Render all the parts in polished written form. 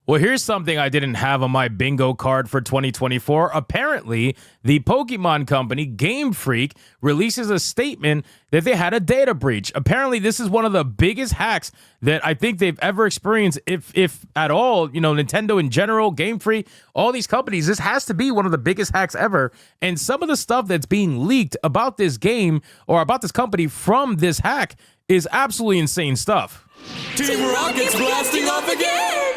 Well, here's something I didn't have on my bingo card for 2024. Apparently, the Pokemon company, Game Freak, releases a statement that they had a data breach. Apparently, this is one of the biggest hacks that I think they've ever experienced, if at all. You know, Nintendo in general, Game Freak, all these companies, this has to be one of the biggest hacks ever. And some of the stuff that's being leaked about this game or about this company from this hack is absolutely insane stuff. Team Rocket's blasting off again!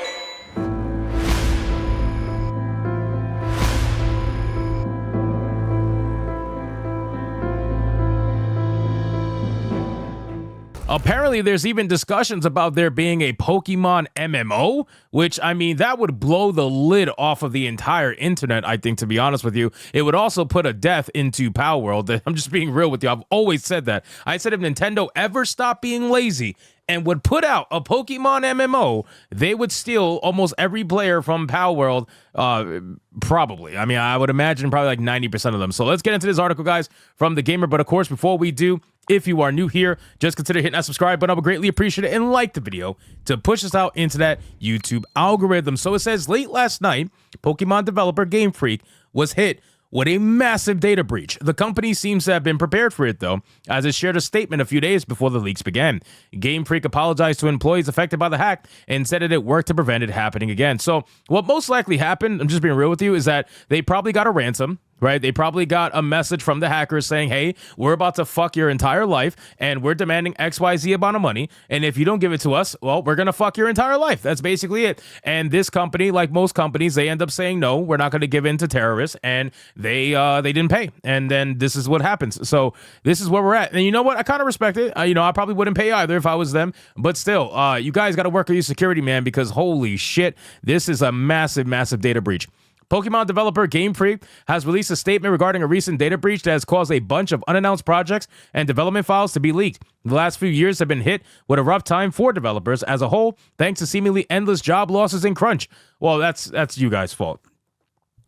Apparently, there's even discussions about there being a Pokemon MMO, which, I mean, that would blow the lid off of the entire internet, I think, to be honest with you. It would also put a death into Power World. I'm just being real with you. I've always said that. I said if Nintendo ever stopped being lazy and would put out a Pokemon MMO, they would steal almost every player from Power World, probably. I mean, I would imagine probably like 90% of them. So let's get into this article, guys, from The Gamer. But of course, before we do, if you are new here, just consider hitting that subscribe button. I would greatly appreciate it, and like the video to push us out into that YouTube algorithm. So it says late last night, Pokemon developer Game Freak was hit with a massive data breach. The company seems to have been prepared for it, though, as it shared a statement a few days before the leaks began. Game Freak apologized to employees affected by the hack and said that it worked to prevent it happening again. So what most likely happened, I'm just being real with you, is that they probably got a ransom, right? They probably got a message from the hackers saying, hey, we're about to fuck your entire life, and we're demanding XYZ amount of money, and if you don't give it to us, well, we're going to fuck your entire life. That's basically it. And this company, like most companies, they end up saying, no, we're not going to give in to terrorists, and they didn't pay. And then this is what happens. So this is where we're at. And you know what? I kind of respect it. I probably wouldn't pay either if I was them, but still, you guys got to work on your security, man, because holy shit, this is a massive, massive data breach. Pokemon developer Game Freak has released a statement regarding a recent data breach that has caused a bunch of unannounced projects and development files to be leaked. The last few years have been hit with a rough time for developers as a whole, thanks to seemingly endless job losses and crunch. Well, that's you guys' fault.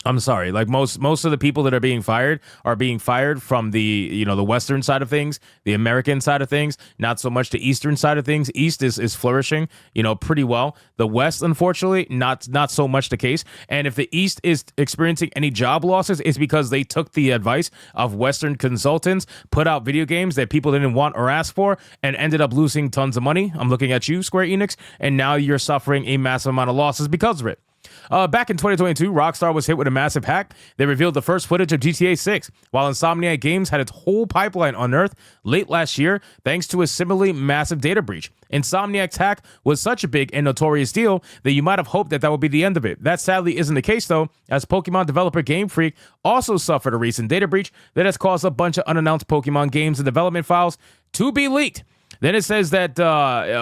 I'm sorry. Like most of the people that are being fired from the, the Western side of things, the American side of things, not so much the Eastern side of things. East is flourishing, pretty well. The West, unfortunately, not so much the case. And if the East is experiencing any job losses, it's because they took the advice of Western consultants, put out video games that people didn't want or ask for, and ended up losing tons of money. I'm looking at you, Square Enix, and now you're suffering a massive amount of losses because of it. Back in 2022, Rockstar was hit with a massive hack. They revealed the first footage of GTA 6, while Insomniac Games had its whole pipeline unearthed late last year thanks to a similarly massive data breach. Insomniac's hack was such a big and notorious deal that you might have hoped that would be the end of it. That sadly isn't the case, though, as Pokemon developer Game Freak also suffered a recent data breach that has caused a bunch of unannounced Pokemon games and development files to be leaked. Then it says that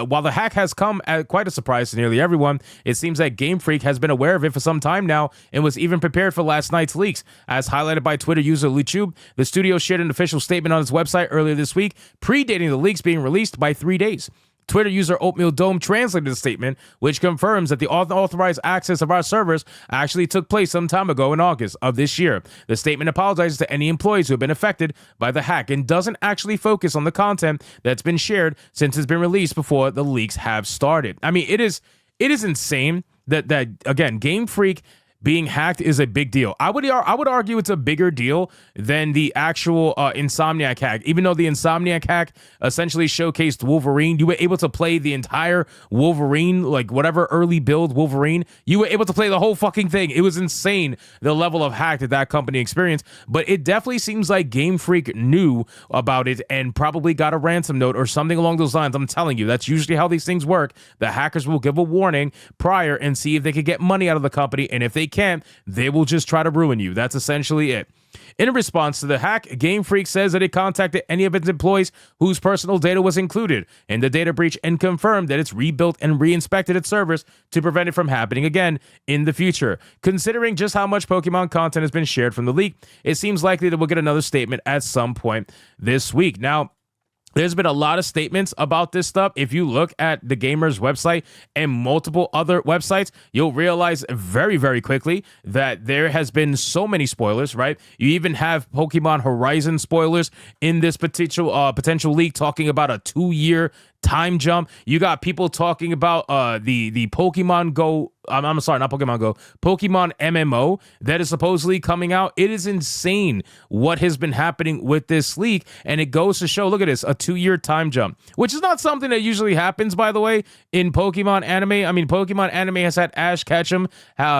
while the hack has come at quite a surprise to nearly everyone, it seems that Game Freak has been aware of it for some time now and was even prepared for last night's leaks. As highlighted by Twitter user Luchube, the studio shared an official statement on its website earlier this week, predating the leaks being released by 3 days. Twitter user Oatmeal Dome translated the statement, which confirms that the unauthorized access of our servers actually took place some time ago in August of this year. The statement apologizes to any employees who have been affected by the hack and doesn't actually focus on the content that's been shared since it's been released before the leaks have started. I mean, it is insane that again, Game Freak being hacked is a big deal. I would argue it's a bigger deal than the actual Insomniac hack. Even though the Insomniac hack essentially showcased Wolverine, you were able to play the entire Wolverine, like whatever early build Wolverine, you were able to play the whole fucking thing. It was insane, the level of hack that company experienced. But it definitely seems like Game Freak knew about it and probably got a ransom note or something along those lines. I'm telling you, that's usually how these things work. The hackers will give a warning prior and see if they can get money out of the company, and if they can't, they will just try to ruin you. That's essentially it. In response to the hack, Game Freak says that it contacted any of its employees whose personal data was included in the data breach and confirmed that it's rebuilt and re-inspected its servers to prevent it from happening again in the future. Considering just how much Pokemon content has been shared from the leak, it seems likely that we'll get another statement at some point this week. Now, there's been a lot of statements about this stuff. If you look at the Gamer's website and multiple other websites, you'll realize very, very quickly that there has been so many spoilers, right? You even have Pokemon Horizon spoilers in this potential leak, talking about a 2-year time jump. You got people talking about the Pokemon Go. I'm sorry, not Pokemon Go. Pokemon MMO that is supposedly coming out. It is insane what has been happening with this leak, and it goes to show. Look at this, a 2-year time jump, which is not something that usually happens, by the way, in Pokemon anime. I mean, Pokemon anime has had Ash Ketchum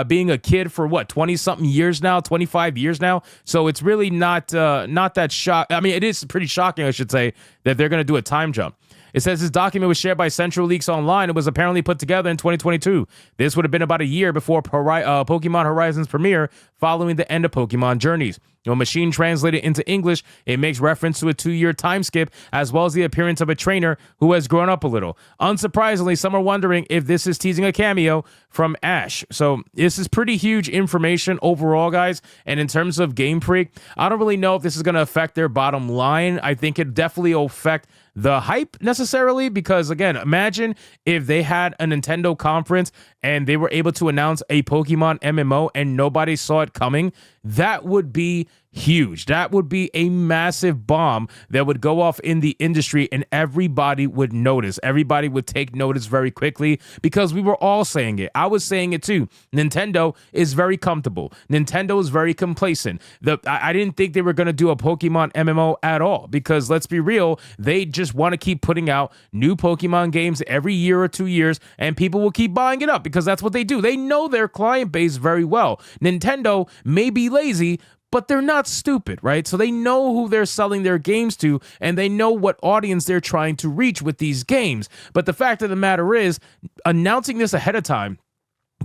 being a kid for what, 20-something years now, 25 years now. So it's really not that shock. I mean, it is pretty shocking, I should say, that they're going to do a time jump. It says this document was shared by Central Leaks Online. It was apparently put together in 2022. This would have been about a year before Pokemon Horizons premiere, following the end of Pokemon Journeys. When machine translated into English, it makes reference to a 2-year time skip, as well as the appearance of a trainer who has grown up a little. Unsurprisingly, some are wondering if this is teasing a cameo from Ash. So this is pretty huge information overall, guys. And in terms of Game Freak, I don't really know if this is going to affect their bottom line. I think it definitely will affect the hype necessarily, because again, imagine if they had a Nintendo conference and they were able to announce a Pokemon MMO and nobody saw it coming. That would be huge. That would be a massive bomb that would go off in the industry, and everybody would notice. Everybody would take notice very quickly, because we were all saying it. I was saying it too. Nintendo is very comfortable. Nintendo is very complacent. I didn't think they were going to do a Pokemon MMO at all, because let's be real, they just want to keep putting out new Pokemon games every year or 2 years, and people will keep buying it up because that's what they do. They know their client base very well. Nintendo may be lazy, but they're not stupid, right? So they know who they're selling their games to, and they know what audience they're trying to reach with these games. But the fact of the matter is, announcing this ahead of time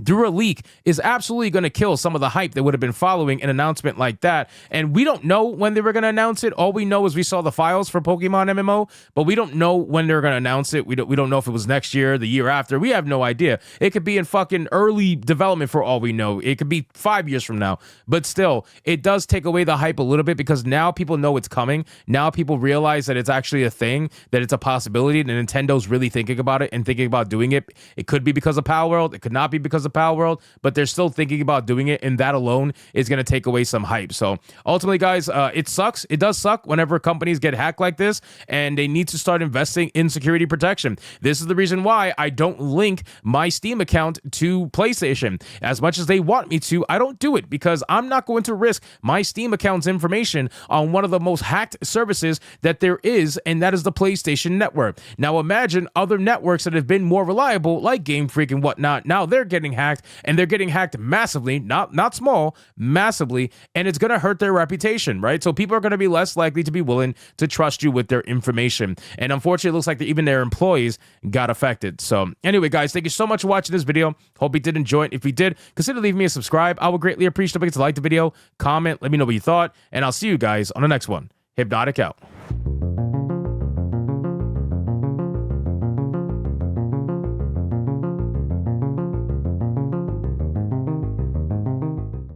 through a leak is absolutely going to kill some of the hype that would have been following an announcement like that. And we don't know when they were going to announce it. All we know is we saw the files for Pokemon MMO, but we don't know when they're going to announce it. We don't know if it was next year, the year after. We have no idea. It could be in fucking early development for all we know. It could be 5 years from now. But still, it does take away the hype a little bit, because now people know it's coming. Now people realize that it's actually a thing, that it's a possibility, and Nintendo's really thinking about it and thinking about doing it. It could be because of Pal World. It could not be because of Pal World, but they're still thinking about doing it, and that alone is going to take away some hype. So ultimately, guys, it sucks. It does suck whenever companies get hacked like this, and they need to start investing in security protection. This is the reason why I don't link my Steam account to PlayStation. As much as they want me to, I don't do it, because I'm not going to risk my Steam account's information on one of the most hacked services that there is, and that is the PlayStation Network. Now imagine other networks that have been more reliable, like Game Freak and whatnot. Now they're getting hacked, and they're getting hacked massively, not small, massively, and it's going to hurt their reputation, right? So people are going to be less likely to be willing to trust you with their information. And unfortunately, it looks like that even their employees got affected. So anyway, guys, thank you so much for watching this video. Hope you did enjoy it. If you did, consider leaving me a subscribe. I would greatly appreciate it if you like the video, comment, let me know what you thought, and I'll see you guys on the next one. Hypnotic out.